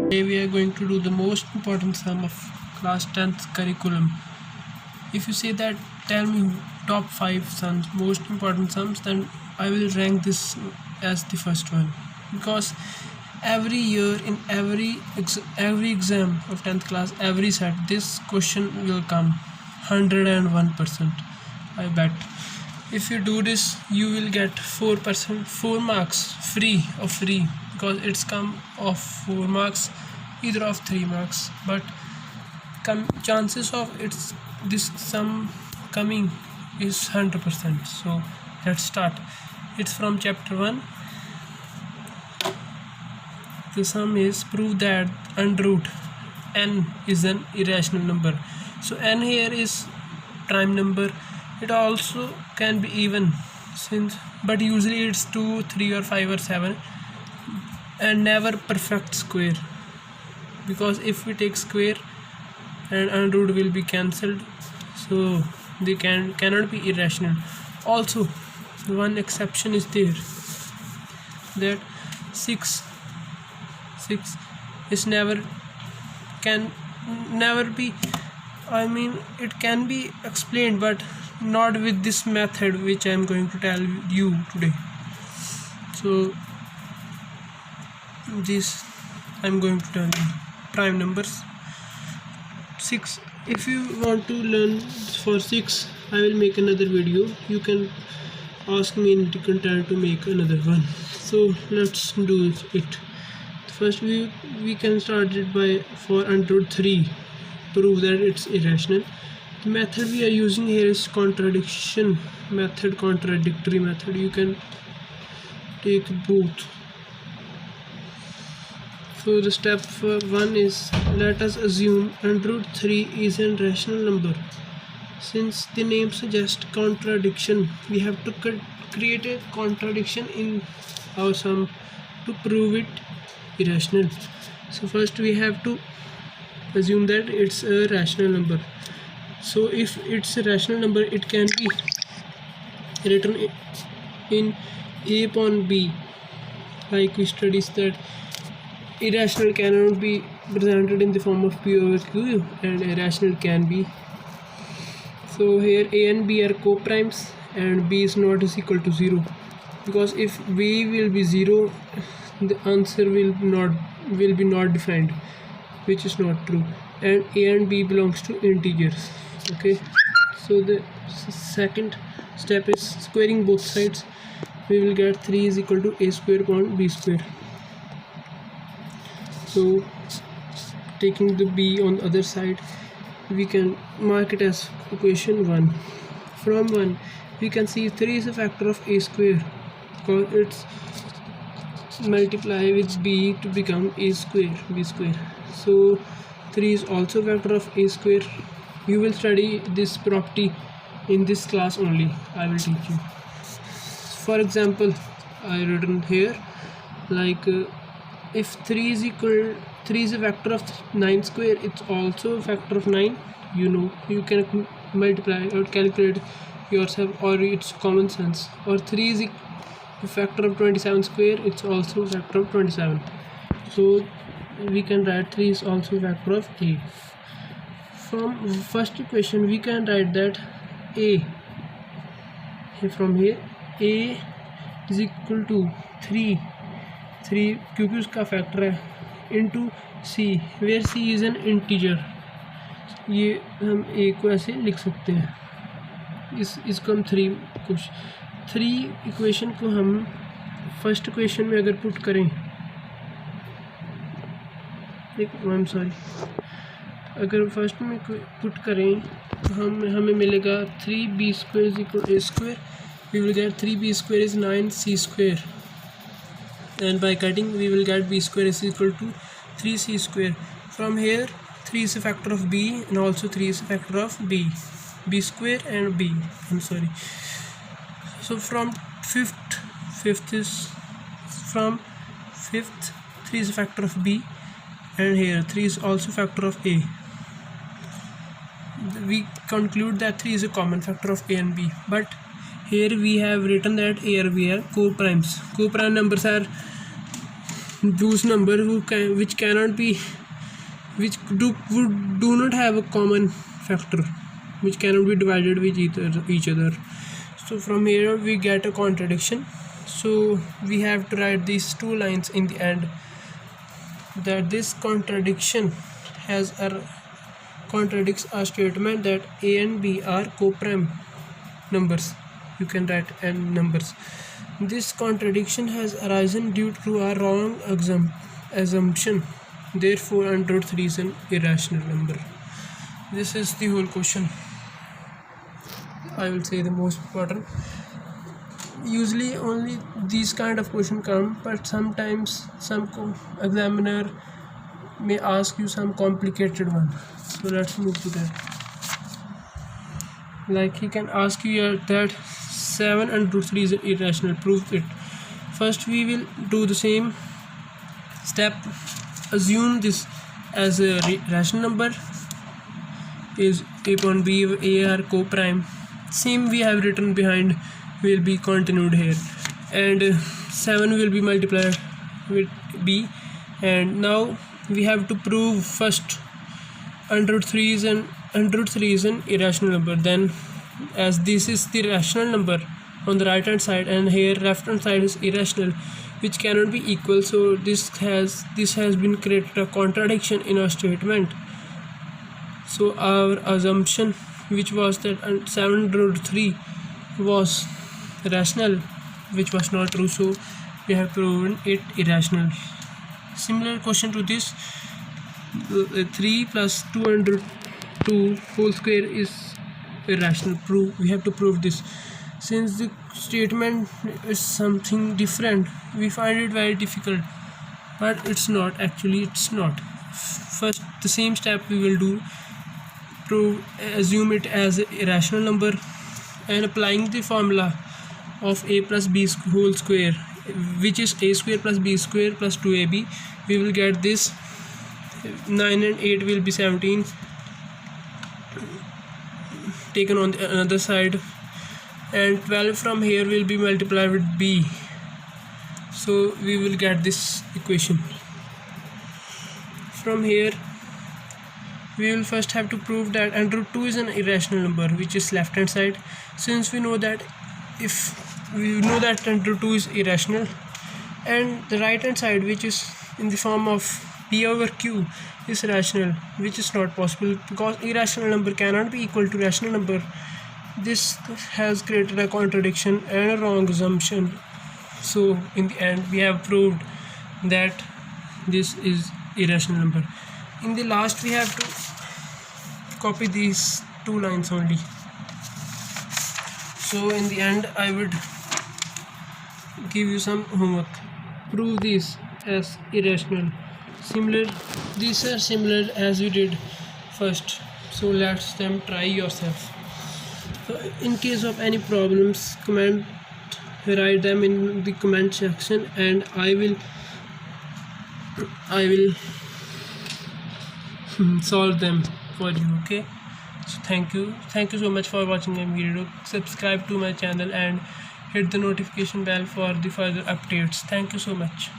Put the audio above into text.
Today we are going to do the most important sum of class 10th curriculum. If you say that tell me top 5 sums, most important sums, then I will rank this as the first one, because every year in every exam of 10th class, every set, this question will come 101%. I bet. If you do this, you will get 4 marks free, because it's come of 4 marks, either of 3 marks, but chances of this sum coming is 100%. So let's start. It's from chapter 1. The sum is prove that under root n is an irrational number. So n here is prime number. It also can be even, but usually it's 2, 3 or 5 or 7, and never perfect square, because if we take square and under root will be cancelled, so they cannot be irrational. Also, one exception is there, that 6 is can never be, it can be explained, but not with this method which I am going to tell you today. So this I am going to tell you prime numbers. 6, if you want to learn for 6, I will make another video. You can ask me in different time to make another one. So let's do it. First we can start it by for under root 3, prove that it's irrational. The method we are using here is contradictory method. You can take both. So the step 1 is, let us assume under root 3 is an irrational number. Since the name suggests contradiction, we have to create a contradiction in our sum to prove it irrational. So first we have to assume that it's a rational number. So if it's a rational number, it can be written in A upon B, like we studied that irrational cannot be presented in the form of P over Q and irrational can be. So here A and B are co-primes and B is not is equal to 0, because if B will be 0, the answer will be not defined, which is not true, and A and B belongs to integers. Okay, so the second step is squaring both sides. We will get 3 is equal to A square upon B square. So taking the B on the other side, we can mark it as equation 1. From 1 we can see 3 is a factor of A square, because it's multiply with B to become A square, B square. So 3 is also a factor of A square. You will study this property in this class only. I will teach you. For example, I written here like if 3 is a factor of 9 square, it's also a factor of 9. You can multiply or calculate yourself, or it's common sense. Or 3 is a factor of 27 square, it's also a factor of 27. So we can write 3 is also a factor of A. From first equation we can write that A, from here A is equal to 3 क्योंकि उसका factor है, into C, where C is an integer. ये हम A को ऐसे लिख सकते हैं. इसको हम 3 इक्वेशन को हम फर्स्ट इक्वेशन में अगर पुट करें, अगर फर्स्ट में पुट करें तो हमें मिलेगा 3b square is equal to A square. We will get 3b square is 9c square, and by cutting we will get b square is equal to 3c square. From here 3 is a factor of b and also 3 is a factor of b square and b. So from fifth 3 is a factor of b, and here 3 is also factor of a. We conclude that 3 is a common factor of a and b, but here we have written that A or B are co-primes. Co-prime numbers are those number which do not have a common factor, which cannot be divided with each other. So from here we get a contradiction. So we have to write these two lines in the end, that this contradiction contradicts a statement that A and B are co-prime numbers. You can write n numbers. This contradiction has arisen due to a wrong assumption. Therefore, √3 is an irrational number. This is the whole question. I will say the most important. Usually only these kind of questions come, but sometimes some examiner may ask you some complicated one. So let's move to that. Like he can ask you that 7 and √3 is irrational, prove it. First we will do the same step. Assume this as a rational number, is A upon B, A are co-prime. Same we have written behind will be continued here, and 7 will be multiplied with B. And now we have to prove first √3 is an irrational number. Then, as this is the rational number on the right hand side and here left hand side is irrational, which cannot be equal, so this has been created a contradiction in our statement. So our assumption, which was that 7√3 was rational, which was not true, so we have proven it irrational. Similar question to this, 3 plus 202 whole square is irrational. We have to prove this. Since the statement is something different, we find it very difficult, but it's not. First, the same step we will do, assume it as an irrational number, and applying the formula of a plus b whole square, which is a square plus b square plus 2ab, we will get this. 9 and 8 will be 17 taken on the another side, and 12 from here will be multiplied with b, so we will get this equation. From here we will first have to prove that √2 is an irrational number, which is left hand side. Since we know that √2 is irrational, and the right hand side, which is in the form of p over q, is rational, which is not possible because irrational number cannot be equal to rational number. This has created a contradiction and a wrong assumption. So in the end we have proved that this is irrational number. In the last we have to copy these two lines only. So in the end I would give you some homework. Prove this as irrational. These are similar as we did first, so let's them try yourself. So in case of any problems, write them in the comment section, and I will solve them for you. Okay, so thank you so much for watching my video. Subscribe to my channel and hit the notification bell for the further updates. Thank you so much.